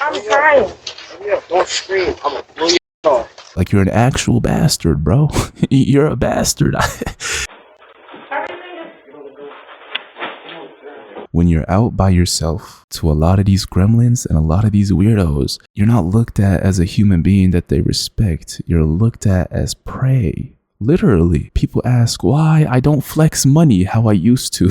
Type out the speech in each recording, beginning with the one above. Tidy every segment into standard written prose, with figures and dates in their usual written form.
I'm trying. Yeah, don't scream. I'm gonna blow your off. Like, you're an actual bastard, bro. You're a bastard. When you're out by yourself, to a lot of these gremlins and a lot of these weirdos, you're not looked at as a human being that they respect. You're looked at as prey. Literally. People ask why I don't flex money how I used to.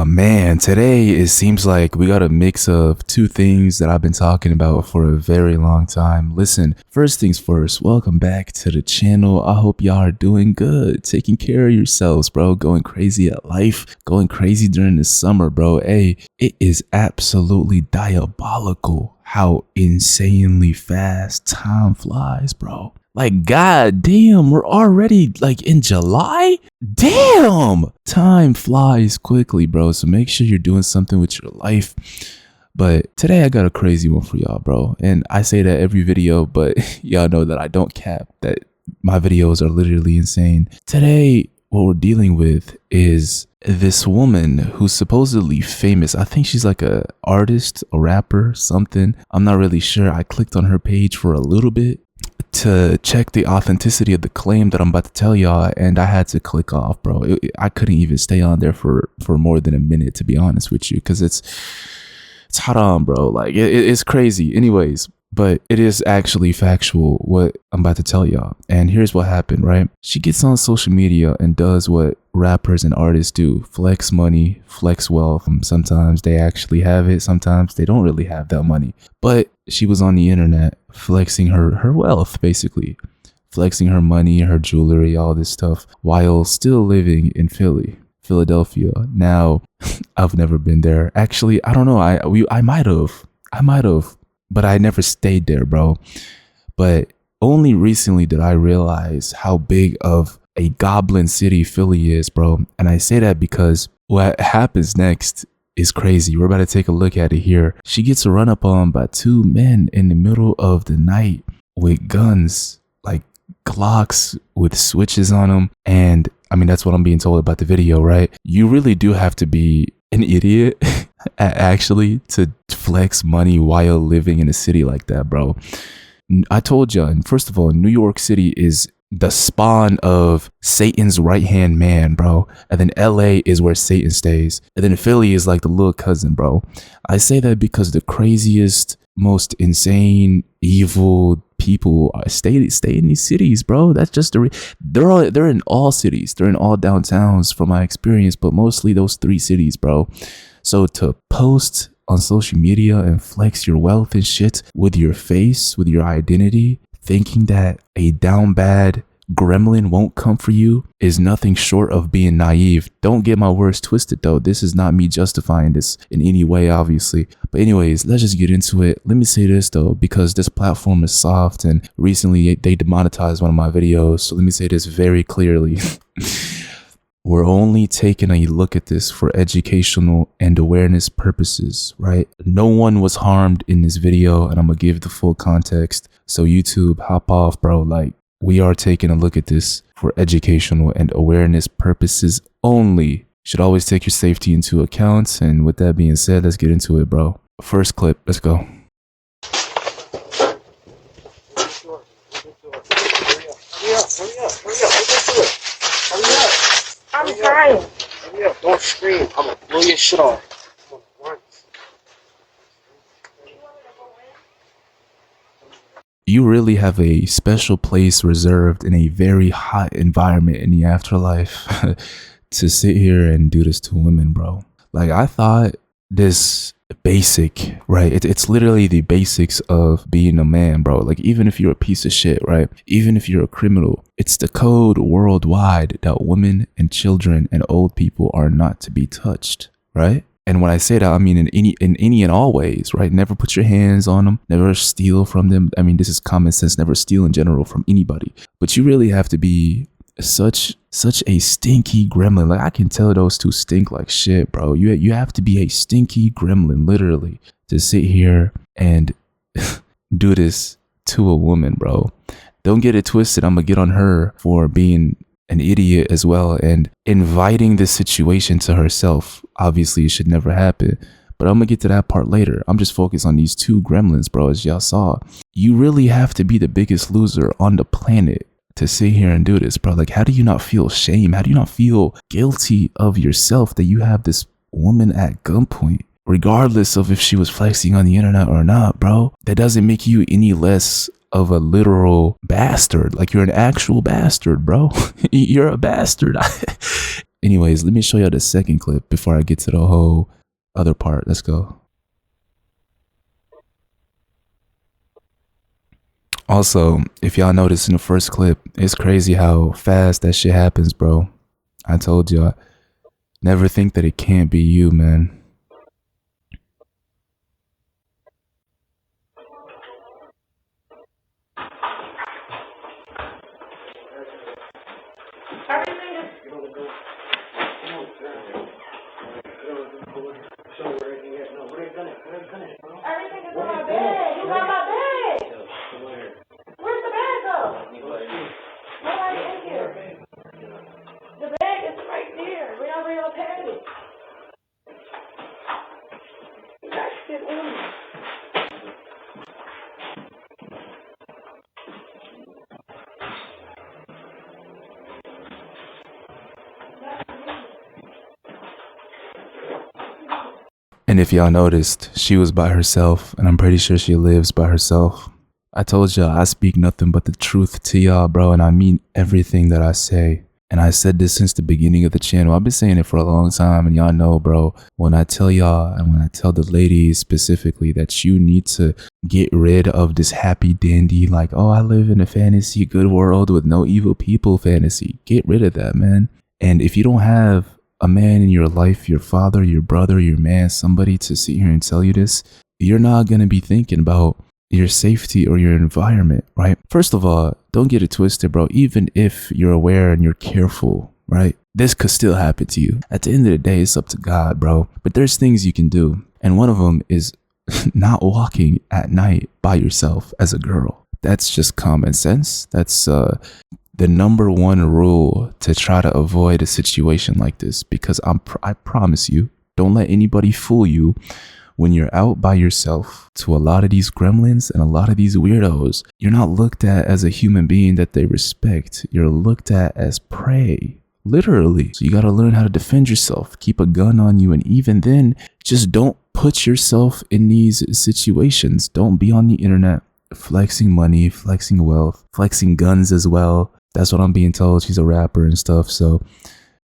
Man, today it seems like we got a mix of two things that I've been talking about for a very long time. Listen, first things first, welcome back to the channel. I hope y'all are doing good, taking care of yourselves, bro, going crazy at life, going crazy during the summer, bro. Hey, it is absolutely diabolical how insanely fast time flies, bro. Like, god damn, we're already like in July? Damn! Time flies quickly, bro. So make sure you're doing something with your life. But today I got a crazy one for y'all, bro. And I say that every video, but y'all know that I don't cap, that my videos are literally insane. Today, what we're dealing with is this woman who's supposedly famous. I think she's like a artist, a rapper, something. I'm not really sure. I clicked on her page for a little bit to check the authenticity of the claim that I'm about to tell y'all, and I had to click off, bro. I couldn't even stay on there for more than a minute, to be honest with you, because it's haram, bro. Like, it's crazy. Anyways, but it is actually factual what I'm about to tell y'all. And here's what happened, right? She gets on social media and does what rappers and artists do: flex money, flex wealth. Sometimes they actually have it, sometimes they don't really have that money. But she was on the internet flexing her wealth, basically flexing her money, her jewelry, all this stuff, while still living in Philadelphia. Now, I've never been there. Actually, I don't know. I might have, but I never stayed there, bro. But only recently did I realize how big of a goblin city Philly is, bro. And I say that because what happens next is crazy. We're about to take a look at it here. She gets run up on by two men in the middle of the night with guns, like Glocks with switches on them. And I mean, that's what I'm being told about the video, right? You really do have to be an idiot actually to flex money while living in a city like that, bro. I told you, and first of all, New York City is the spawn of Satan's right-hand man, bro. And then LA is where Satan stays. And then Philly is like the little cousin, bro. I say that because the craziest, most insane, evil people stay in these cities, bro. That's just they're in all cities. They're in all downtowns from my experience, but mostly those three cities, bro. So to post on social media and flex your wealth and shit with your face, with your identity, thinking that a down bad gremlin won't come for you is nothing short of being naive. Don't get my words twisted, though. This is not me justifying this in any way, obviously. But anyways, let's just get into it. Let me say this, though, because this platform is soft and recently they demonetized one of my videos. So let me say this very clearly. We're only taking a look at this for educational and awareness purposes, right? No one was harmed in this video, and I'm gonna give the full context. So YouTube, hop off, bro. Like, we are taking a look at this for educational and awareness purposes only. Should always take your safety into account. And with that being said, let's get into it, bro. First clip, let's go. I'm trying. Yeah, don't scream. I'm gonna blow your shit off. You really have a special place reserved in a very hot environment in the afterlife to sit here and do this to women, bro. Like, I thought this basic, right? It's literally the basics of being a man, bro. Like, even if you're a piece of shit, right? Even if you're a criminal, it's the code worldwide that women and children and old people are not to be touched, right? And when I say that, I mean in any and all ways, right? Never put your hands on them, never steal from them. I mean, this is common sense, never steal in general from anybody. But you really have to be such a stinky gremlin. Like, I can tell those two stink like shit, bro. You have to be a stinky gremlin, literally, to sit here and do this to a woman, bro. Don't get it twisted. I'm gonna get on her for being an idiot as well and inviting this situation to herself. Obviously, it should never happen. But I'm gonna get to that part later. I'm just focused on these two gremlins, bro, as y'all saw. You really have to be the biggest loser on the planet to sit here and do this, bro. Like, how do you not feel shame? How do you not feel guilty of yourself that you have this woman at gunpoint, regardless of if she was flexing on the internet or not, bro? That doesn't make you any less of a literal bastard. Like, you're an actual bastard, bro. You're a bastard. Anyways, let me show you the second clip before I get to the whole other part. Let's go. Also, if y'all notice in the first clip, it's crazy how fast that shit happens, bro. I told y'all, never think that it can't be you, man. Everything is in my bag. You got my bag. Where's the bag go? Nobody in here. The bag is right there. We already unpacked it. That shit on me. And if y'all noticed, she was by herself, and I'm pretty sure she lives by herself. I told y'all I speak nothing but the truth to y'all, bro, and I mean everything that I say. And I said this since the beginning of the channel. I've been saying it for a long time, and y'all know, bro, when I tell y'all and when I tell the ladies specifically that you need to get rid of this happy dandy, like, oh, I live in a fantasy good world with no evil people fantasy. Get rid of that, man. And if you don't have a man in your life, your father, your brother, your man, somebody to sit here and tell you this, you're not going to be thinking about your safety or your environment, right? First of all, don't get it twisted, bro. Even if you're aware and you're careful, right? This could still happen to you. At the end of the day, it's up to God, bro. But there's things you can do. And one of them is not walking at night by yourself as a girl. That's just common sense. That's the number one rule to try to avoid a situation like this, because I promise you, don't let anybody fool you. When you're out by yourself, to a lot of these gremlins and a lot of these weirdos, you're not looked at as a human being that they respect. You're looked at as prey, literally. So you got to learn how to defend yourself, keep a gun on you. And even then, just don't put yourself in these situations. Don't be on the internet flexing money, flexing wealth, flexing guns as well. That's what I'm being told. She's a rapper and stuff. So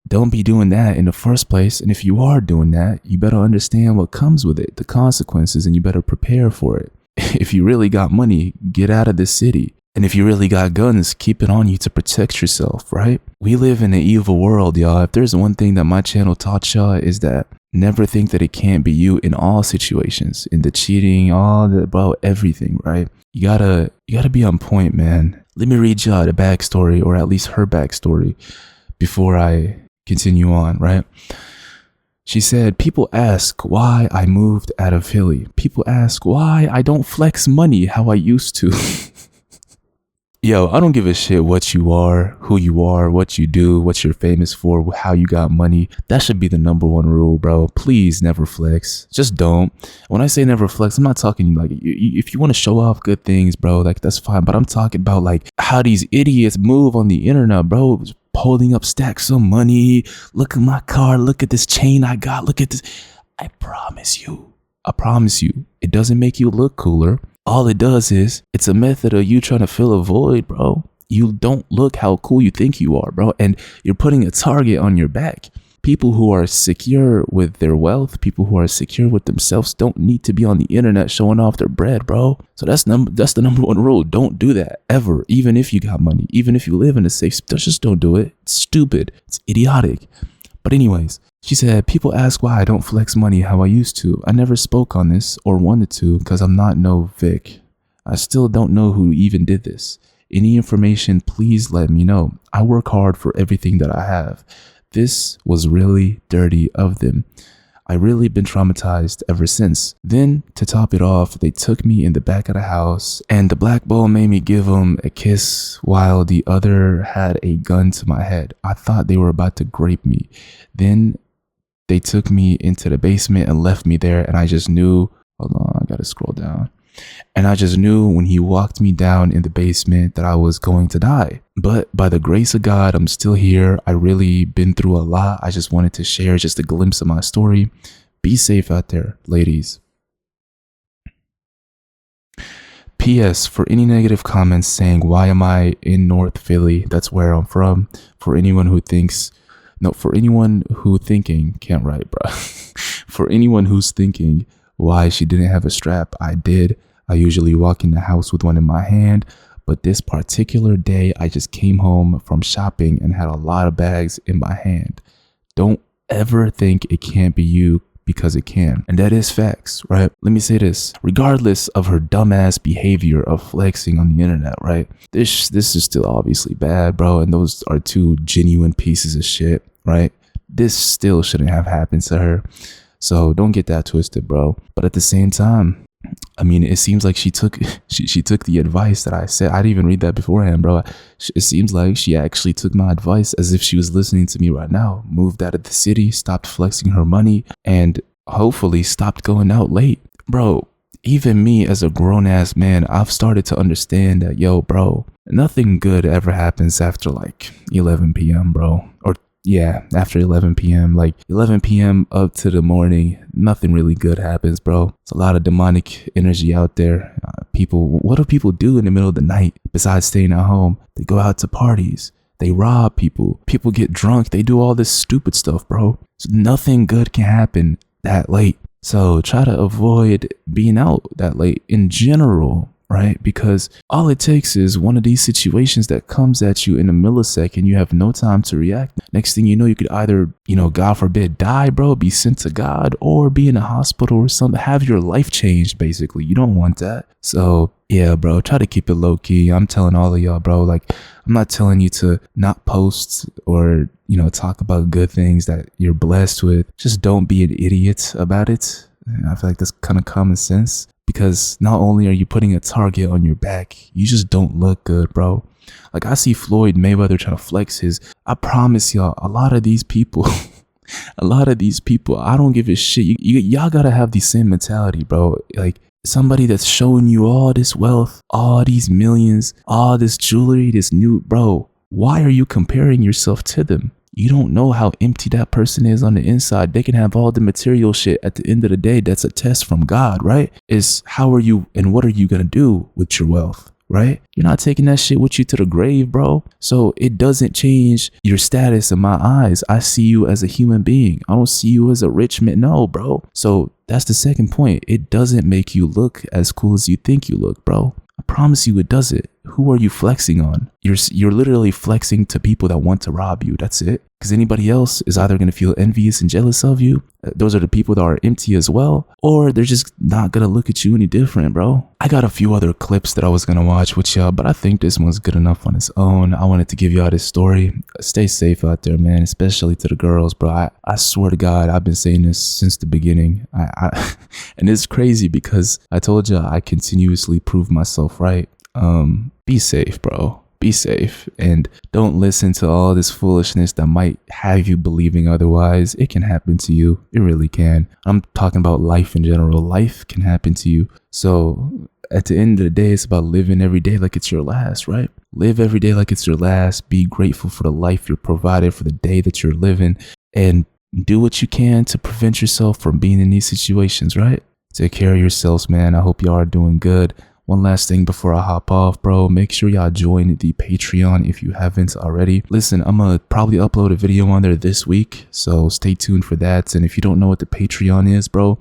don't be doing that in the first place. And if you are doing that, you better understand what comes with it, the consequences, and you better prepare for it. If you really got money, get out of this city. And if you really got guns, keep it on you to protect yourself, right? We live in an evil world, y'all. If there's one thing that my channel taught y'all, is that never think that it can't be you in all situations, in the cheating, all the, bro, everything, right? You gotta be on point, man. Let me read y'all the backstory, or at least her backstory, before I continue on, right? She said, people ask why I moved out of Philly. People ask why I don't flex money how I used to. Yo, I don't give a shit what you are, who you are, what you do, what you're famous for, how you got money. That should be the number one rule, bro. Please never flex. Just don't. When I say never flex, I'm not talking like, if you want to show off good things, bro, like that's fine. But I'm talking about like how these idiots move on the internet, bro. Holding up stacks of money. Look at my car. Look at this chain I got. Look at this. I promise you, it doesn't make you look cooler. All it does is, it's a method of you trying to fill a void, bro. You don't look how cool you think you are, bro. And you're putting a target on your back. People who are secure with their wealth, people who are secure with themselves, don't need to be on the internet showing off their bread, bro. So that's the number one rule. Don't do that ever. Even if you got money, even if you live in a safe space, just don't do it. It's stupid. It's idiotic. But anyways, she said, people ask why I don't flex money how I used to. I never spoke on this or wanted to because I'm not no Vic. I still don't know who even did this. Any information, please let me know. I work hard for everything that I have. This was really dirty of them. I really been traumatized ever since. Then, to top it off, they took me in the back of the house and the black bull made me give him a kiss while the other had a gun to my head. I thought they were about to grape me. Then they took me into the basement and left me there, and I just knew, hold on, I gotta scroll down. And I just knew when he walked me down in the basement that I was going to die. But by the grace of God, I'm still here. I really been through a lot. I just wanted to share just a glimpse of my story. Be safe out there, ladies. P.S. For any negative comments saying, why am I in North Philly? That's where I'm from. For anyone who thinks, no, for anyone who thinking, can't write, bro. For anyone who's thinking why she didn't have a strap, I did. I usually walk in the house with one in my hand, but this particular day I just came home from shopping and had a lot of bags in my hand. Don't ever think it can't be you, because it can. And that is facts, right? Let me say this. Regardless of her dumbass behavior of flexing on the internet, right? This is still obviously bad, bro. And those are two genuine pieces of shit, right? This still shouldn't have happened to her. So don't get that twisted, bro. But at the same time, I mean, it seems like she took the advice that I said. I didn't even read that beforehand, bro. It seems like she actually took my advice as if she was listening to me right now. Moved out of the city, stopped flexing her money, and hopefully stopped going out late. Bro, even me as a grown-ass man, I've started to understand that, yo, bro, nothing good ever happens after like 11 p.m., bro. Or yeah, after 11 p.m., like 11 p.m. up to the morning, nothing really good happens, bro. It's a lot of demonic energy out there. What do people do in the middle of the night besides staying at home? They go out to parties. They rob people. People get drunk. They do all this stupid stuff, bro. So nothing good can happen that late. So try to avoid being out that late in general, right? Because all it takes is one of these situations that comes at you in a millisecond. You have no time to react. Next thing you know, you could either, God forbid, die, bro, be sent to God, or be in a hospital or something, have your life changed, basically. You don't want that. So yeah, bro, try to keep it low key. I'm telling all of y'all, bro, like, I'm not telling you to not post or, talk about good things that you're blessed with. Just don't be an idiot about it. I feel like that's kind of common sense. Because not only are you putting a target on your back, you just don't look good, bro. Like, I see Floyd Mayweather trying to flex his. I promise y'all, a lot of these people, I don't give a shit. Y'all gotta have the same mentality, bro. Like, somebody that's showing you all this wealth, all these millions, all this jewelry, this new, bro. Why are you comparing yourself to them? You don't know how empty that person is on the inside. They can have all the material shit. At the end of the day, that's a test from God, right? Is how are you and what are you going to do with your wealth, right? You're not taking that shit with you to the grave, bro. So it doesn't change your status in my eyes. I see you as a human being. I don't see you as a rich man. No, bro. So that's the second point. It doesn't make you look as cool as you think you look, bro. I promise you it doesn't. Who are you flexing on? You're literally flexing to people that want to rob you. That's it. Because anybody else is either going to feel envious and jealous of you. Those are the people that are empty as well. Or they're just not going to look at you any different, bro. I got a few other clips that I was going to watch with y'all, but I think this one's good enough on its own. I wanted to give y'all this story. Stay safe out there, man, especially to the girls, bro. I swear to God, I've been saying this since the beginning. And it's crazy because I told y'all I continuously prove myself right. Be safe, bro. Be safe and don't listen to all this foolishness that might have you believing otherwise. It can happen to you. It really can. I'm talking about life in general. Life can happen to you. So at the end of the day, it's about living every day like it's your last, right? Live every day like it's your last. Be grateful for the life you're provided, for the day that you're living, and do what you can to prevent yourself from being in these situations, right? Take care of yourselves, man. I hope y'all are doing good. One last thing before I hop off, bro. Make sure y'all join the Patreon if you haven't already. Listen, I'm going to probably upload a video on there this week, so stay tuned for that. And if you don't know what the Patreon is, bro,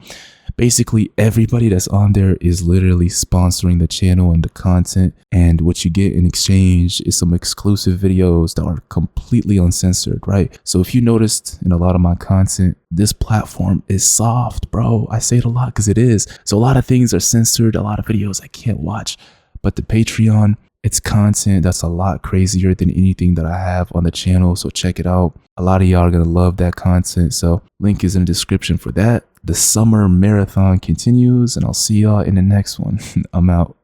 basically everybody that's on there is literally sponsoring the channel and the content. And what you get in exchange is some exclusive videos that are completely uncensored, right? So if you noticed in a lot of my content, this platform is soft, bro. I say it a lot because it is. So a lot of things are censored, a lot of videos I can't watch. But the Patreon, It's content that's a lot crazier than anything that I have on the channel, so check it out. A lot of y'all are gonna love that content, so link is in the description for that. The summer marathon continues, and I'll see y'all in the next one. I'm out.